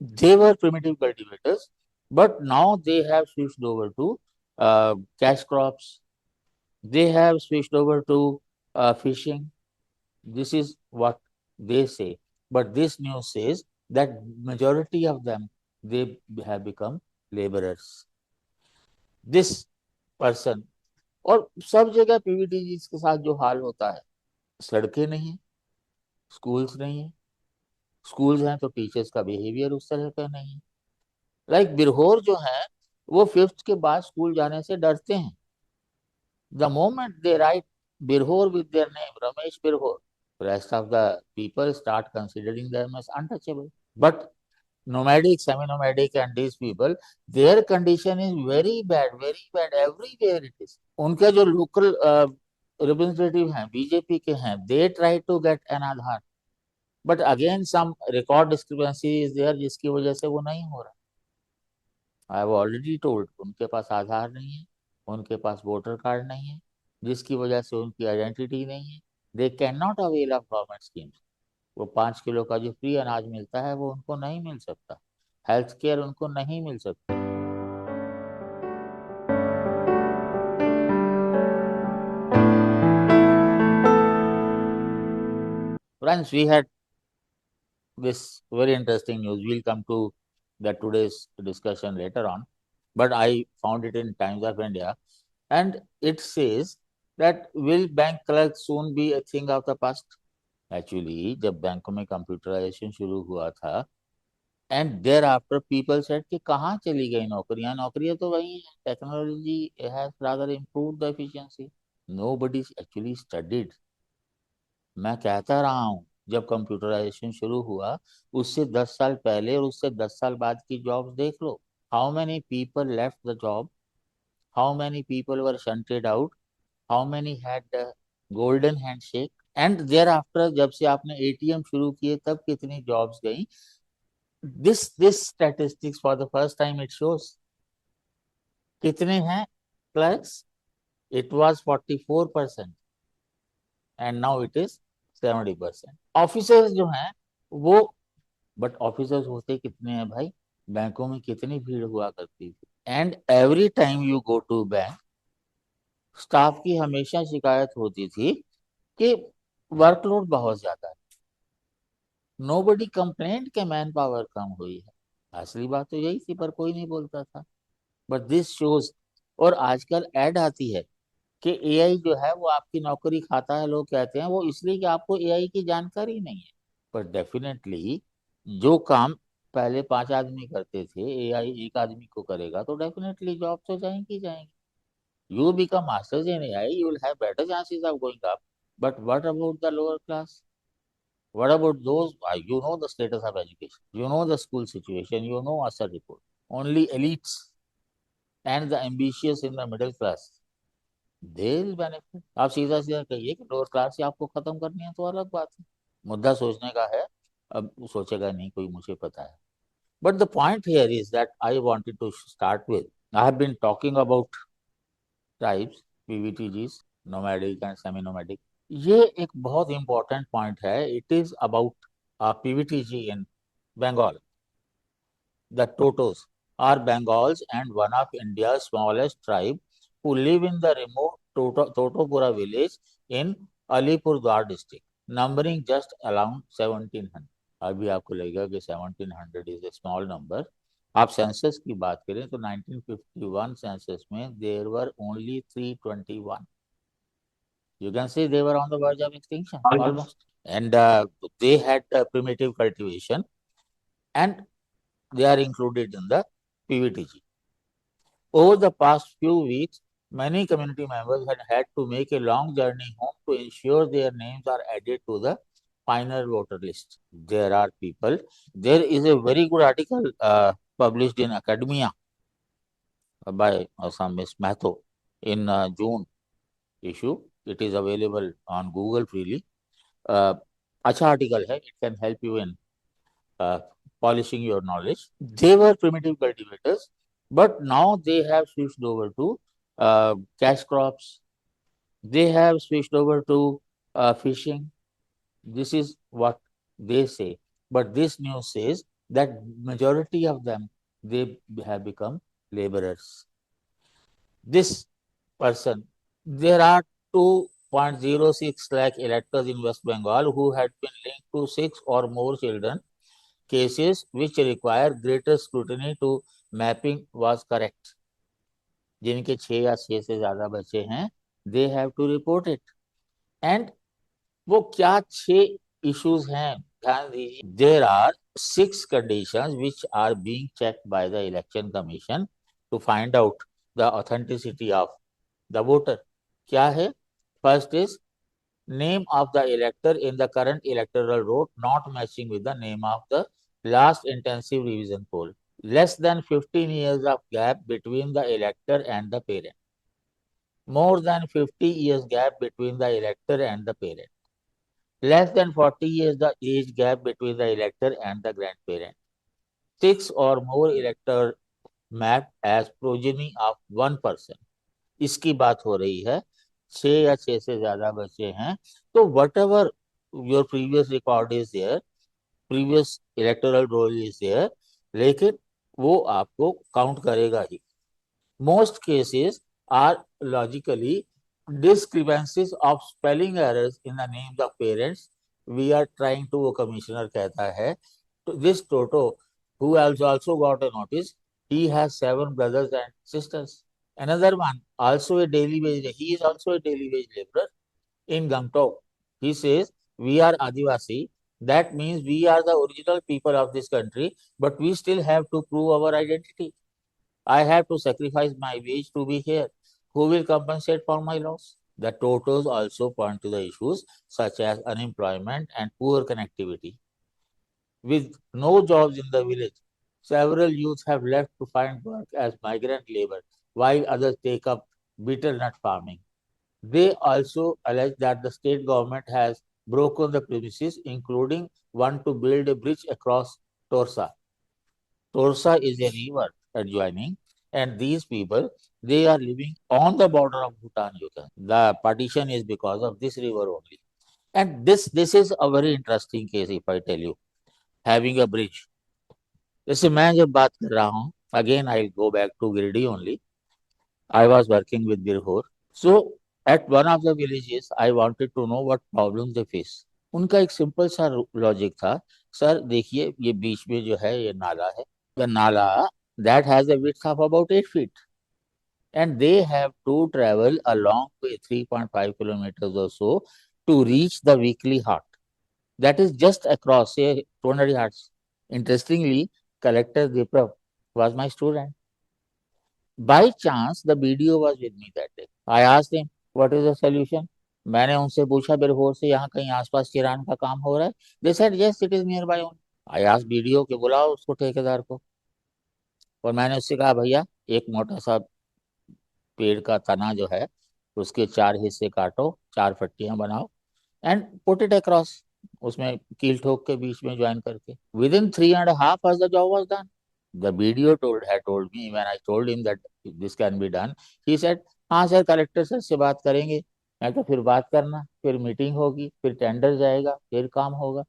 They were primitive cultivators, but now they have switched over to cash crops. They have switched over to fishing. This is what they say. But this news says that majority of them, they have become laborers. This person, और सब जगह Pvt के साथ जो हाल होता है, सड़कें नहीं है, स्कूल्स नहीं है, स्कूल्स हैं तो टीचर्स का बिहेवियर उस तरह का नहीं है। लाइक बिरहोर जो है, वो फिफ्थ के बाद स्कूल जाने से डरते हैं। The moment they write Birhor with their name Ramesh Birhor, rest of the people start considering them as untouchable. But nomadic, semi-nomadic and these people, their condition is very bad everywhere it is. उनके जो local representative हैं, BJP के हैं, they try to get an Aadhaar, but again some record discrepancy is there, जिसकी वजह से वो नहीं हो रहा। आई हैव ऑलरेडी टोल्ड, उनके पास आधार नहीं है, उनके पास वोटर कार्ड नहीं है, जिसकी वजह से उनकी आइडेंटिटी नहीं है। They can not avail of government schemes. वो 5 किलो का जो फ्री अनाज मिलता है वो उनको नहीं मिल सकता, हेल्थ केयर उनको नहीं मिल सकती। Friends, we had this very interesting news. We'll come to that today's discussion later on, but I found it in Times of India, and it says that will bank clerks soon be a thing of the past? Actually, जब बैंकों में computerisation शुरू हुआ था, and thereafter people said कि कहाँ चली गई नौकरियां, नौकरियां तो वही हैं, technology has rather improve the efficiency. Nobody actually studied. मैं कहता रहा हूँ, जब कंप्यूटराइजेशन शुरू हुआ, उससे 10 साल पहले और उससे 10 साल बाद की जॉब्स देख लो। How many people left the job, how many people were shunted out, how many had golden handshake, and thereafter जब से आपने एटीएम शुरू किए तब कितनी जॉब्स गई। This statistics for the first time it shows कितने हैं clerks. It was 44% and now it is 70%। Officers जो हैं वो, बट ऑफिसर्स होते कितने हैं भाई, बैंकों में कितनी भीड़ हुआ करती थी। And every time you go to bank, staff की हमेशा शिकायत होती थी कि वर्कलोड बहुत ज्यादा है। नोबडी कंप्लेंट के मैन पावर कम हुई है। असली बात तो यही थी, पर कोई नहीं बोलता था। बट दिस शोज, और आजकल एड आती है कि एआई जो है वो आपकी नौकरी खाता है। लोग कहते हैं वो इसलिए कि आपको एआई की जानकारी नहीं है। पर डेफिनेटली जो काम पहले 5 आदमी करते थे, एआई एक आदमी को करेगा, तो डेफिनेटली जॉब तो जाएंगी जाएंगी। You become masters in AI, you will have better chances of going up. But what about the lower class? What about those? You know the status of education, you know the school situation, you know ASA report. Only elites and the ambitious in the middle class, they will benefit. आप सीधा सीधा कहिए कि lower class ही आपको खत्म करनी है तो अलग बात है, मुद्दा सोचने का है। अब सोचेगा नहीं कोई, मुझे पता है। But the point here is that I wanted to start with, I have been talking about tribes, PVTGs, nomadic and semi nomadic. ये एक बहुत इंपॉर्टेंट पॉइंट है। It is about PVTG in Bengal. The Totos are Bengals and one of India's smallest tribe who live in the remote Totopura village in Alipurduar district, numbering just around 1700। अभी आपको लगेगा कि 1700 is a small number. आप census की बात करें तो 1951 census में there were only 321। You can say they were on the verge of extinction almost, and they had primitive cultivation, and they are included in the PVTG. Over the past few weeks, many community members had to make a long journey home to ensure their names are added to the final voter list. There are people. There is a very good article published in Academia by some Miss Matho in June issue. It is available on Google freely. Uh, अच्छा article है. It can help you in uh, polishing your knowledge. They were primitive cultivators, but now they have switched over to cash crops. They have switched over to fishing. This is what they say. But this news says that majority of them, they have become laborers. This person, there are 2.06 lakh electors in West Bengal who had been linked to 6 or more children cases which require greater scrutiny to mapping was correct. जिनके 6 या 6 से ज्यादा बच्चे हैं, they have to report it. And वो क्या 6 issues हैं, ध्यान दीजिए. There are 6 conditions which are being checked by the Election Commission to find out the authenticity of the voter. क्या है? First is name of the elector in the current electoral roll not matching with the name of the last intensive revision poll. Less than 15 years of gap between the elector and the parent. More than 50 years gap between the elector and the parent. Less than 40 years the age gap between the elector and the grandparent. 6 or more elector mapped as progeny of one person. इसकी बात हो रही है. 6 या 6 से ज्यादा बच्चे हैं, तो whatever your previous record is there, previous electoral roll is there, लेकिन वो आपको काउंट करेगा ही. Most cases are logically discrepancies of spelling errors in the names of parents. We are trying to, वो कमिश्नर कहता है, this Toto, who has also got a notice, he has 7 brothers and sisters. Another one, also a daily wage, he is also a daily wage laborer in Gangtok. He says, we are Adivasi. That means we are the original people of this country, but we still have to prove our identity. I have to sacrifice my wage to be here. Who will compensate for my loss? The Totos also point to the issues such as unemployment and poor connectivity. With no jobs in the village, several youths have left to find work as migrant labor, while others take up bitter nut farming. They also allege that the state government has broken the premises, including one to build a bridge across Torsa. Torsa is a river adjoining, and these people, they are living on the border of Bhutan, you can. The partition is because of this river only. And this is a very interesting case, if I tell you, having a bridge. जैसे मैं जब बात कर रहा हूँ, again I'll go back to Giridih only. I was working with Birhor. So at one of the villages, I wanted to know what problems they face. उनका एक simple सा लॉजिक था, सर देखिए ये बीच में जो है ये नाला है, the nala that has a width of about 8 feet, and they have to travel a long way, 3.5 kilometers or so, to reach the weekly hut. That is just across, say, 200 yards. Interestingly, Collector Diprav was my student. By chance, the BDO was with me that day. I asked him, what is the solution? मैंने उनसे पूछा बिरहोर से यहाँ कहीं आसपास किरान का काम हो रहा है. They said yes, it is nearby only. I asked BDO के बुलाओ उसको ठेकेदार को. और मैंने उससे कहा भैया एक मोटा सा पेड़ का तना जो है उसके 4 हिस्से काटो, 4 पट्टियां बनाओ एंड पुट इट अक्रॉस, उसमें कील ठोक के बीच में ज्वाइन करके. Within 3.5 hours the job was done. The BDO had told me when I told him that this can be done. He said, हाँ सर कलेक्टर सर से बात करेंगे. मैं तो फिर बात करना, फिर मीटिंग होगी, फिर टेंडर जाएगा, फिर काम होगा.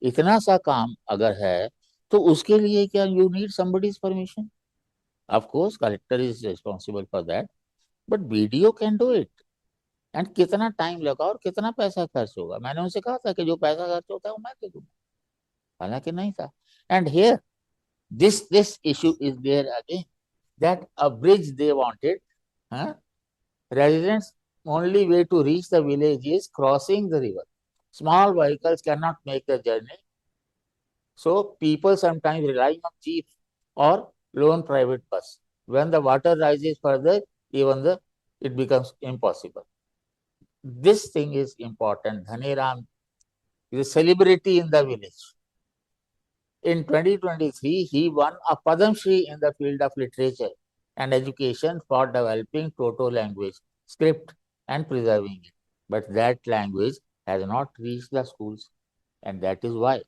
इतना सा काम अगर है तो उसके लिए क्या you need somebody's permission? Of course collector is responsible for that, but BDO can do it. And कितना टाइम लगा और कितना पैसा खर्च होगा. मैंने उनसे कहा था कि जो पैसा खर्च होता है वो मैं दे दूंगा, हालांकि नहीं था. And here this issue is there again, that a bridge they wanted, huh? Residents only way to reach the village is crossing the river. Small vehicles cannot make the journey, so people sometimes rely on jeep or loan private bus. When the water rises further, even the it becomes impossible. This thing is important. Dhaniram is a celebrity in the village. In 2023, he won a Padam Shri in the field of literature and education for developing Toto language, script, and preserving it. But that language has not reached the schools, and that is why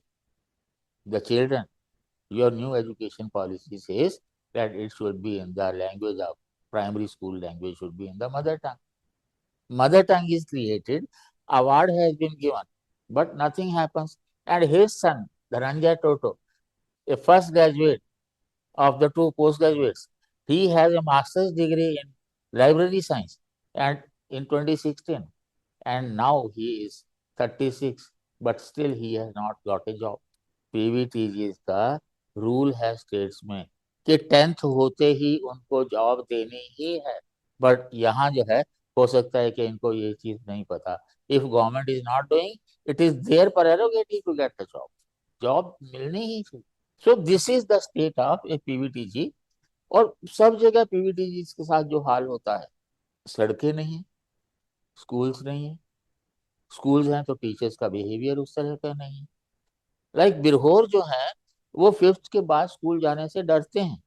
the children, your new education policy says that it should be in the language of primary school language should be in the mother tongue. Mother tongue is created, award has been given, but nothing happens. And his son, Dhananjay Toto, a first graduate of the two postgraduates. He has a master's degree in library science and in 2016, and now he is 36, but still he has not got a job. PVTG का rule है states में कि 10th होते ही उनको job देनी ही है, but यहाँ जो है हो सकता है कि इनको ये चीज नहीं पता. If government is not doing, it is their prerogative to get the job. Job मिलनी ही चाहिए. So this is the state of a PVTG. और सब जगह पीवीटीजी के साथ जो हाल होता है, सड़कें नहीं है, स्कूल्स नहीं है, स्कूल्स हैं तो टीचर्स का बिहेवियर उस तरह का नहीं है. लाइक बिरहोर जो है, वो 5th के बाद स्कूल जाने से डरते हैं.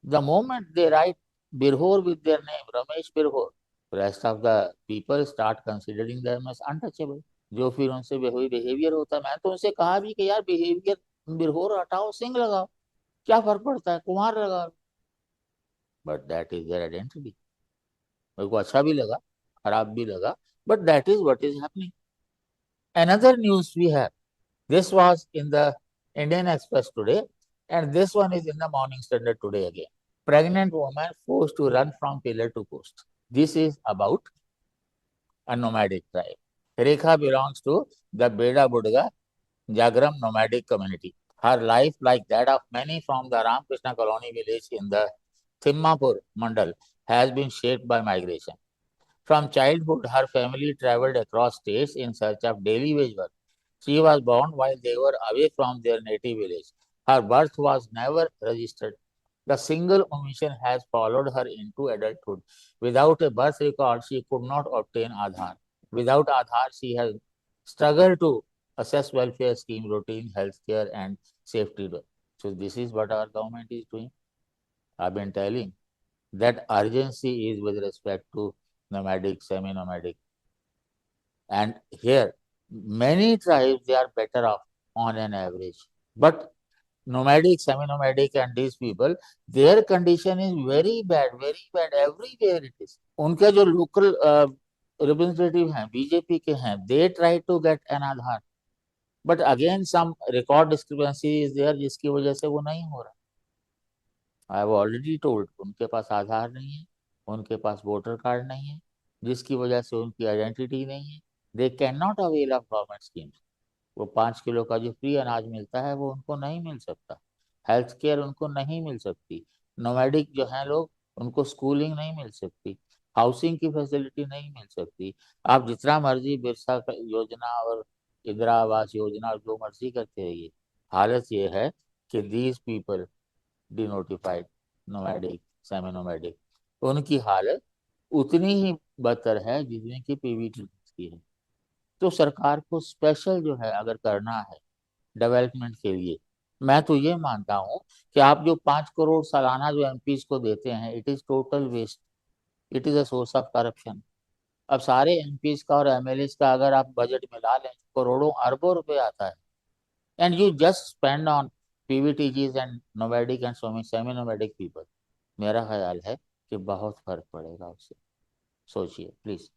The moment they write Birhor with their name, Ramesh Birhor, rest of the people start considering them as untouchable. जो फिर उनसे बिहेवियर होता है, मैं तो उनसे कहा भी कि यार बिहेवियर बिरहोर हटाओ, सिंह लगाओ, क्या फर्क पड़ता है, कुमार लगाओ. But that is their identity. मेरे को अच्छा भी लगा, खराब भी लगा, but that is what is happening. Another news we have, this was in the Indian Express today, and this one is in the Morning Standard today again. Pregnant woman forced to run from pillar to post. This is about a nomadic tribe. Rekha belongs to the Beda Budga Jagram nomadic community. Her life, like that of many from the Ramakrishna colony village in the Thimmapur Mandal, has been shaped by migration. From childhood, her family traveled across states in search of daily wage work. She was born while they were away from their native village. Her birth was never registered. The single omission has followed her into adulthood. Without a birth record, she could not obtain Aadhaar. Without Aadhaar, she has struggled to assess welfare scheme, routine, healthcare, and safety. So this is what our government is doing. I've been telling that urgency is with respect to nomadic, semi-nomadic. And here, many tribes, they are better off on an average. But nomadic, semi-nomadic and these people, their condition is very bad everywhere it is. उनके जो local representative हैं, BJP के हैं, they try to get an Aadhaar. But again, some record discrepancy is there, जिसकी वजह से वो नहीं हो रहा. आई हैव ऑलरेडी टोल्ड, उनके पास आधार नहीं है, उनके पास वोटर कार्ड नहीं है, जिसकी वजह से उनकी आइडेंटिटी नहीं है. They can not avail of government schemes. वो 5 किलो का जो फ्री अनाज मिलता है वो उनको नहीं मिल सकता. हेल्थ केयर उनको नहीं मिल सकती. नोमैडिक जो है लोग, उनको स्कूलिंग नहीं मिल सकती, हाउसिंग की फैसिलिटी नहीं मिल सकती. आप जितना मर्जी बिरसा योजना और इंदिरा आवास योजना जो मर्जी करते रहिए, हालत ये है कि these people denotified, nomadic, semi nomadic, उनकी हालत उतनी ही बदतर है जितनी की पीवीटी की है. तो सरकार को स्पेशल जो है अगर करना है डेवलपमेंट के लिए, मैं तो ये मानता हूँ कि आप जो 5 करोड़ सालाना जो एमपीज को देते हैं, it is total waste. It is a source of corruption. अब सारे एमपीज का और एमएलएज का अगर आप बजट मिला लें, करोड़ों अरबों रुपए आता है, and you just spend on PVTGs and nomadic and semi-nomadic people. मेरा ख्याल है कि बहुत फर्क पड़ेगा उससे. सोचिए प्लीज.